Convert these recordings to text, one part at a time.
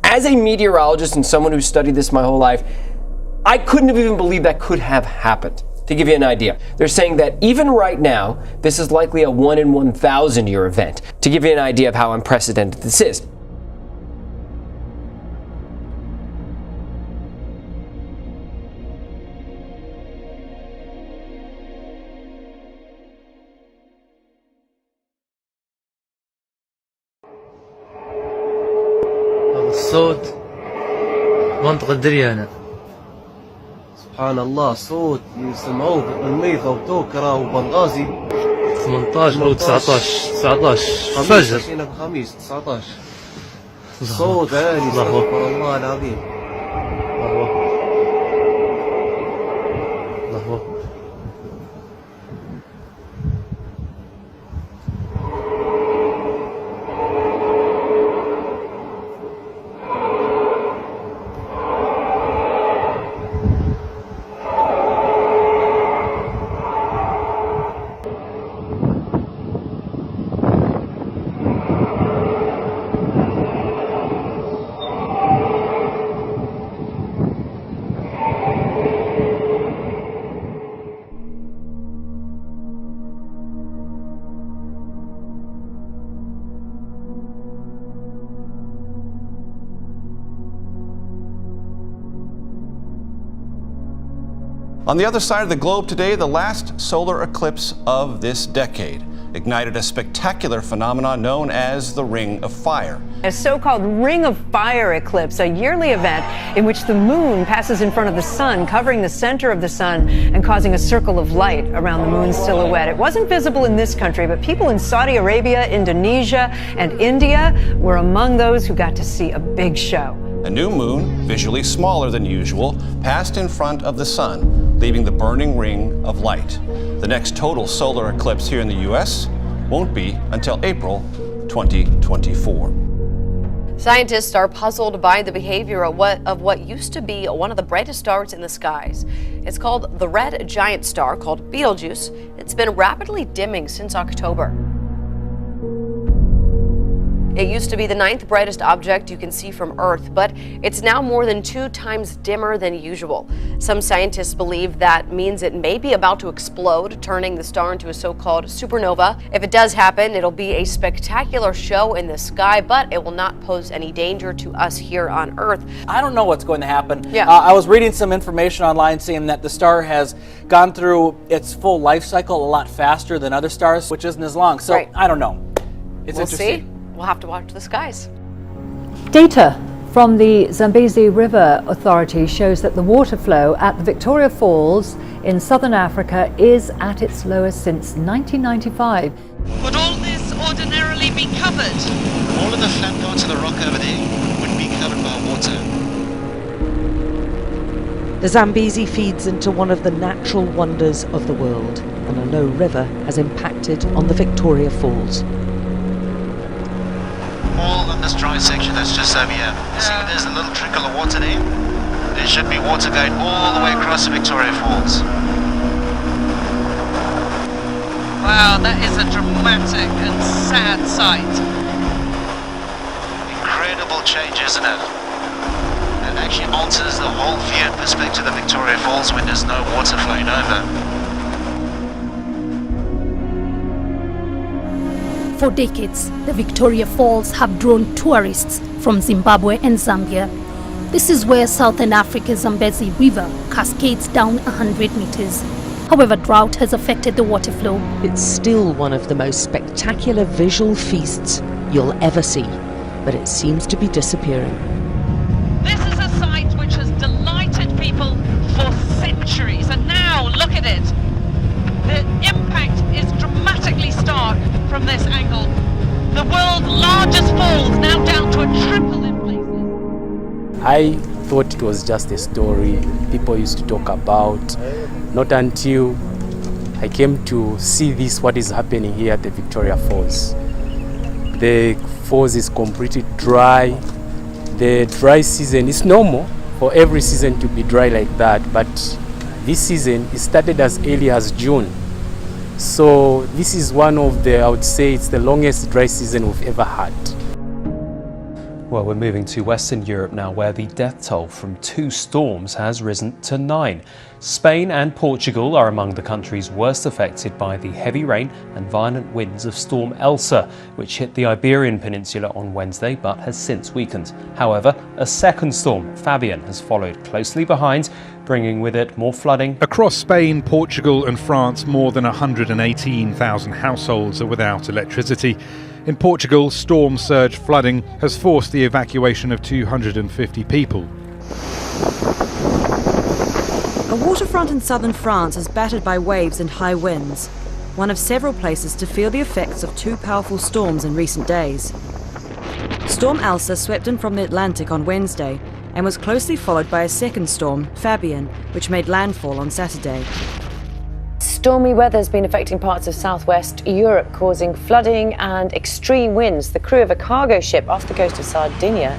As a meteorologist and someone who's studied this my whole life, I couldn't have even believed that could have happened. To give you an idea, they're saying that even right now, this is likely a 1 in 1,000 year event. To give you an idea of how unprecedented this is. الصوت منطقة دريانة. سبحان الله، صوت يسمعوه بالميضة وتوكرة وبنغازي. 18 أو 19 فجر. خميس 19. صوت عالي، سبحان الله العظيم. الله أكبر. On the other side of the globe today, the last solar eclipse of this decade ignited a spectacular phenomenon known as the Ring of Fire. A so-called Ring of Fire eclipse, a yearly event in which the moon passes in front of the sun, covering the center of the sun and causing a circle of light around the moon's silhouette. It wasn't visible in this country, but people in Saudi Arabia, Indonesia, and India were among those who got to see a big show. A new moon, visually smaller than usual, passed in front of the sun, leaving the burning ring of light. The next total solar eclipse here in the U.S. won't be until April 2024. Scientists are puzzled by the behavior of what used to be one of the brightest stars in the skies. It's called the red giant star, called Betelgeuse. It's been rapidly dimming since October. It used to be the 9th brightest object you can see from Earth, but it's now more than 2 times dimmer than usual. Some scientists believe that means it may be about to explode, turning the star into a so-called supernova. If it does happen, it'll be a spectacular show in the sky, but it will not pose any danger to us here on Earth. I don't know what's going to happen. Yeah. I was reading some information online saying that the star has gone through its full life cycle a lot faster than other stars, which isn't as long. So Right. I don't know. It's We'll interesting. see. We'll have to watch the skies. Data from the Zambezi River Authority shows that the water flow at the Victoria Falls in southern Africa is at its lowest since 1995. Would all this ordinarily be covered? All of the flat parts of the rock over there would be covered by water. The Zambezi feeds into one of the natural wonders of the world, and a low river has impacted on the Victoria Falls. All in this dry section that's just over here. See, there's a little trickle of water there. There should be water going all the way across the Victoria Falls. Wow, that is a dramatic and sad sight. Incredible change, isn't it? It actually alters the whole view and perspective of the Victoria Falls when there's no water flowing over. For decades, the Victoria Falls have drawn tourists from Zimbabwe and Zambia. This is where southern Africa's Zambezi River cascades down 100 meters. However, drought has affected the water flow. It's still one of the most spectacular visual feasts you'll ever see, but it seems to be disappearing. This is a sight which has delighted people for centuries, and now look at it. The impact is dramatically stark from this angle. The world's largest falls now down to a triple in places. I thought it was just a story people used to talk about, not until I came to see what is happening here at the Victoria Falls. The falls is completely dry. The dry season is normal for every season to be dry like that, but this season it started as early as June. So this is one of the, I would say it's the longest dry season we've ever had. Well, we're moving to Western Europe now, where the death toll from 2 storms has risen to 9. Spain and Portugal are among the countries worst affected by the heavy rain and violent winds of Storm Elsa, which hit the Iberian Peninsula on Wednesday but has since weakened. However, a second storm, Fabian, has followed closely behind, bringing with it more flooding. Across Spain, Portugal and France, more than 118,000 households are without electricity. In Portugal, storm surge flooding has forced the evacuation of 250 people. A waterfront in southern France is battered by waves and high winds, one of several places to feel the effects of 2 powerful storms in recent days. Storm Elsa swept in from the Atlantic on Wednesday and was closely followed by a second storm, Fabian, which made landfall on Saturday. Stormy weather has been affecting parts of southwest Europe, causing flooding and extreme winds. The crew of a cargo ship off the coast of Sardinia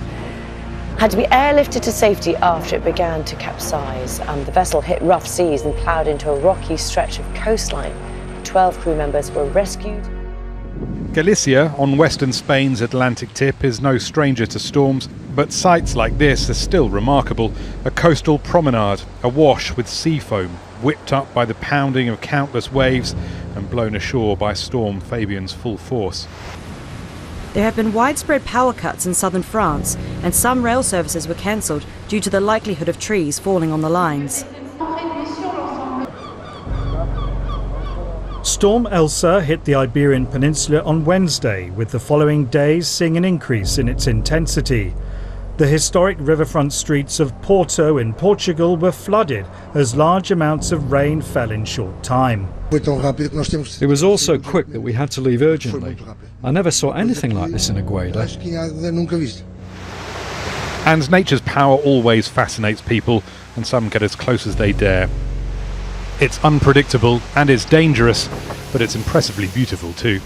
had to be airlifted to safety after it began to capsize. The vessel hit rough seas and ploughed into a rocky stretch of coastline. 12 crew members were rescued. Galicia, on western Spain's Atlantic tip, is no stranger to storms, but sights like this are still remarkable. A coastal promenade, awash with sea foam, whipped up by the pounding of countless waves and blown ashore by Storm Fabian's full force. There have been widespread power cuts in southern France, and some rail services were cancelled due to the likelihood of trees falling on the lines. Storm Elsa hit the Iberian Peninsula on Wednesday, with the following days seeing an increase in its intensity. The historic riverfront streets of Porto in Portugal were flooded as large amounts of rain fell in short time. It was all so quick that we had to leave urgently. I never saw anything like this in Agueda. And nature's power always fascinates people, and some get as close as they dare. It's unpredictable and it's dangerous, but it's impressively beautiful too.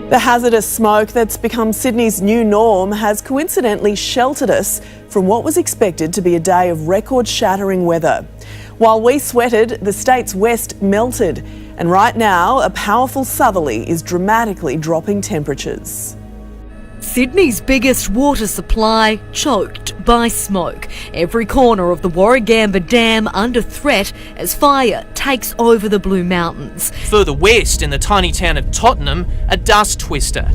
The hazardous smoke that's become Sydney's new norm has coincidentally sheltered us from what was expected to be a day of record-shattering weather. While we sweated, the state's west melted, and right now a powerful southerly is dramatically dropping temperatures. Sydney's biggest water supply choked by smoke. Every corner of the Warragamba Dam under threat as fire takes over the Blue Mountains. Further west in the tiny town of Tottenham, a dust twister.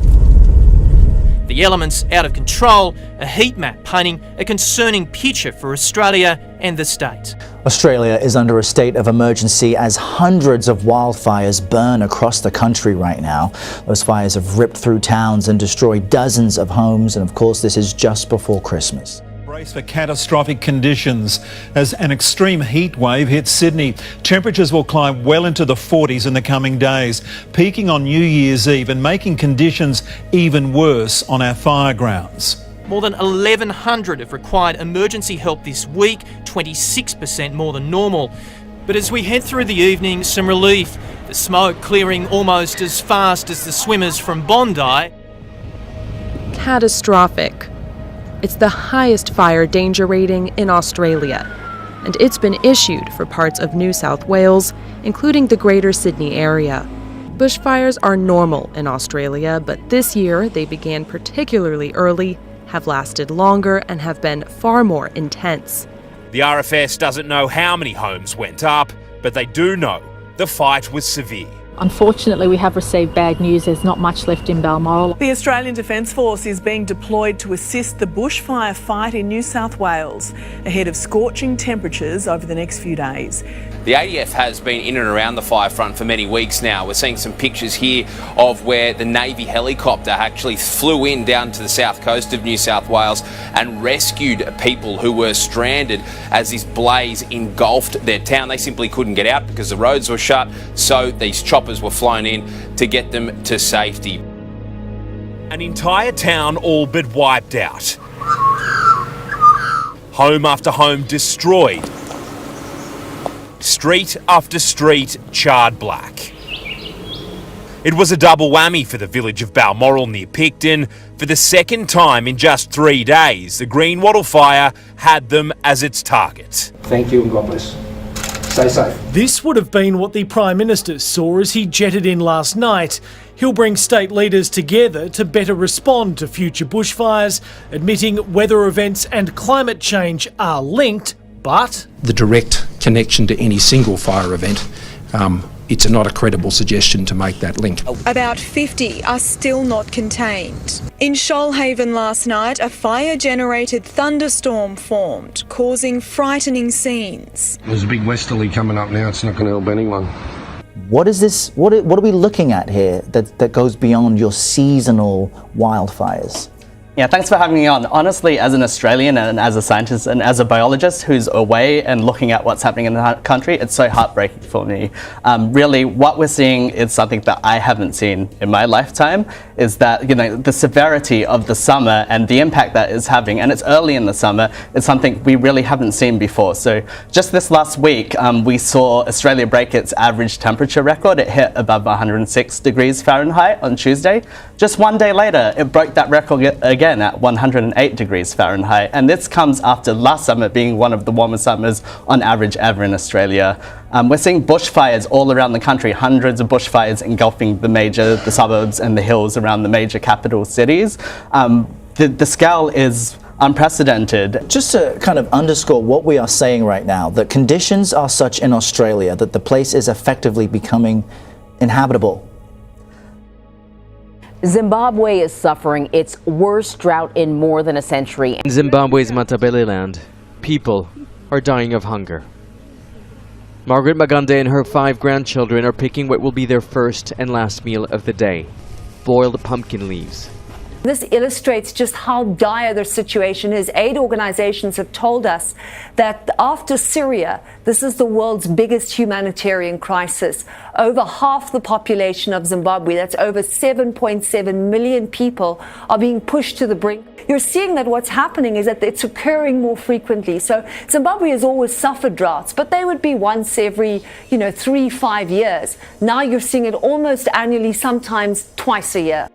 The elements out of control, a heat map painting a concerning picture for Australia and the state. Australia is under a state of emergency as hundreds of wildfires burn across the country right now. Those fires have ripped through towns and destroyed dozens of homes, and of course this is just before Christmas. Brace for catastrophic conditions as an extreme heat wave hits Sydney. Temperatures will climb well into the 40s in the coming days, peaking on New Year's Eve and making conditions even worse on our fire grounds. More than 1,100 have required emergency help this week, 26% more than normal. But as we head through the evening, some relief. The smoke clearing almost as fast as the swimmers from Bondi. Catastrophic. It's the highest fire danger rating in Australia, and it's been issued for parts of New South Wales, including the Greater Sydney area. Bushfires are normal in Australia, but this year they began particularly early, have lasted longer, and have been far more intense. The RFS doesn't know how many homes went up, but they do know the fight was severe. Unfortunately, we have received bad news. There's not much left in Balmoral. The Australian Defence Force is being deployed to assist the bushfire fight in New South Wales ahead of scorching temperatures over the next few days. The ADF has been in and around the fire front for many weeks now. We're seeing some pictures here of where the Navy helicopter actually flew in down to the south coast of New South Wales and rescued people who were stranded as this blaze engulfed their town. They simply couldn't get out because the roads were shut, so these choppers were flown in to get them to safety. An entire town all but wiped out. Home after home destroyed. Street after street charred black. It was a double whammy for the village of Balmoral near Picton. For the second time in just 3 days, the Greenwattle fire had them as its target. Thank you and God bless. Stay safe. This would have been what the Prime Minister saw as he jetted in last night. He'll bring state leaders together to better respond to future bushfires, admitting weather events and climate change are linked, but The direct connection to any single fire event, it's not a credible suggestion to make that link. About 50 are still not contained. In Shoalhaven last night, a fire-generated thunderstorm formed, causing frightening scenes. There's a big westerly coming up now. It's not going to help anyone. What is this? What are we looking at here that goes beyond your seasonal wildfires? Yeah, thanks for having me on. Honestly, as an Australian and as a scientist and as a biologist who's away and looking at what's happening in the country, it's so heartbreaking for me. Really, what we're seeing is something that I haven't seen in my lifetime, is that, you know, the severity of the summer and the impact that it's having, and it's early in the summer, is something we really haven't seen before. So just this last week, we saw Australia break its average temperature record. It hit above 106 degrees Fahrenheit on Tuesday. Just one day later, it broke that record again at 108 degrees Fahrenheit, and this comes after last summer being one of the warmest summers on average ever in Australia. We're seeing bushfires all around the country, hundreds of bushfires engulfing the suburbs and the hills around the major capital cities. The scale is unprecedented. Just to kind of underscore what we are saying right now, that conditions are such in Australia that the place is effectively becoming inhabitable. Zimbabwe is suffering its worst drought in more than a century. In Zimbabwe's Matabeleland, people are dying of hunger. Margaret Magande and her 5 grandchildren are picking what will be their first and last meal of the day: boiled pumpkin leaves. This illustrates just how dire their situation is. Aid organizations have told us that after Syria, this is the world's biggest humanitarian crisis. Over half the population of Zimbabwe, that's over 7.7 million people, are being pushed to the brink. You're seeing that what's happening is that it's occurring more frequently. So Zimbabwe has always suffered droughts, but they would be once every, 3-5 years. Now you're seeing it almost annually, sometimes twice a year.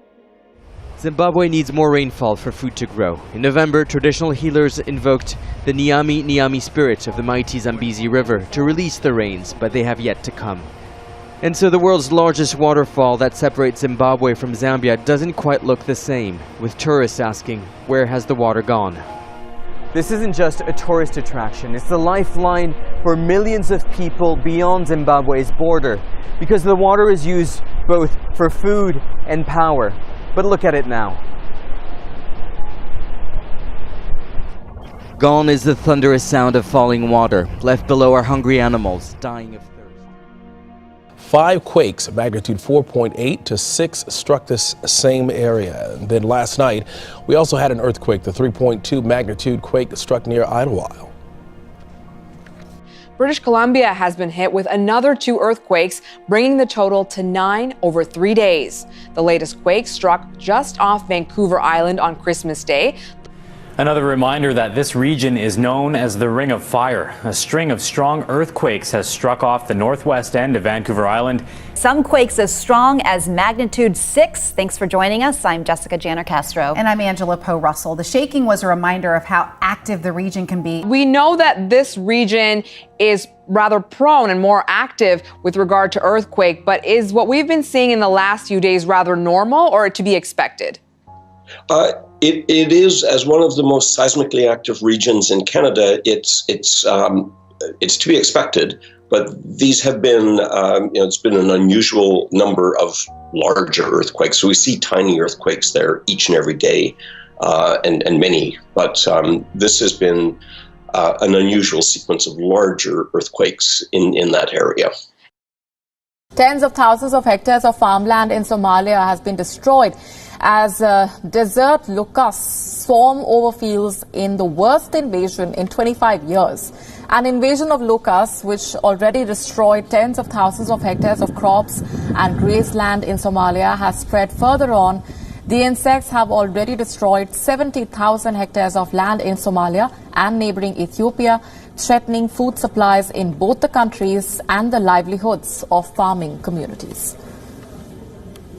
Zimbabwe needs more rainfall for food to grow. In November, traditional healers invoked the Nyami spirit of the mighty Zambezi River to release the rains, but they have yet to come. And so the world's largest waterfall that separates Zimbabwe from Zambia doesn't quite look the same, with tourists asking, where has the water gone? This isn't just a tourist attraction, it's the lifeline for millions of people beyond Zimbabwe's border, because the water is used both for food and power. But look at it now. Gone is the thunderous sound of falling water. Left below are hungry animals, dying of thirst. 5 quakes of magnitude 4.8 to 6 struck this same area. And then last night, we also had an earthquake, the 3.2 magnitude quake that struck near Idlewild. British Columbia has been hit with another 2 earthquakes, bringing the total to 9 over 3 days. The latest quake struck just off Vancouver Island on Christmas Day. Another reminder that this region is known as the Ring of Fire. A string of strong earthquakes has struck off the northwest end of Vancouver Island. Some quakes as strong as magnitude 6. Thanks for joining us. I'm Jessica Janner-Castro. And I'm Angela Poe Russell. The shaking was a reminder of how active the region can be. We know that this region is rather prone and more active with regard to earthquake, but is what we've been seeing in the last few days rather normal or to be expected? It is, as one of the most seismically active regions in Canada, it's to be expected. But these have been, it's been an unusual number of larger earthquakes. So we see tiny earthquakes there each and every day, and many. But this has been an unusual sequence of larger earthquakes in that area. Tens of thousands of hectares of farmland in Somalia has been destroyed as desert locusts swarm over fields in the worst invasion in 25 years. An invasion of locusts, which already destroyed tens of thousands of hectares of crops and grazed land in Somalia, has spread further on. The insects have already destroyed 70,000 hectares of land in Somalia and neighboring Ethiopia, threatening food supplies in both the countries and the livelihoods of farming communities.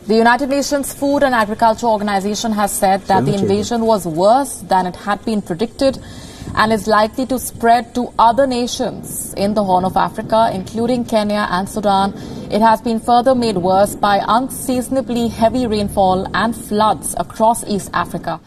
The United Nations Food and Agriculture Organization has said that the invasion was worse than it had been predicted and is likely to spread to other nations in the Horn of Africa, including Kenya and Sudan. It has been further made worse by unseasonably heavy rainfall and floods across East Africa.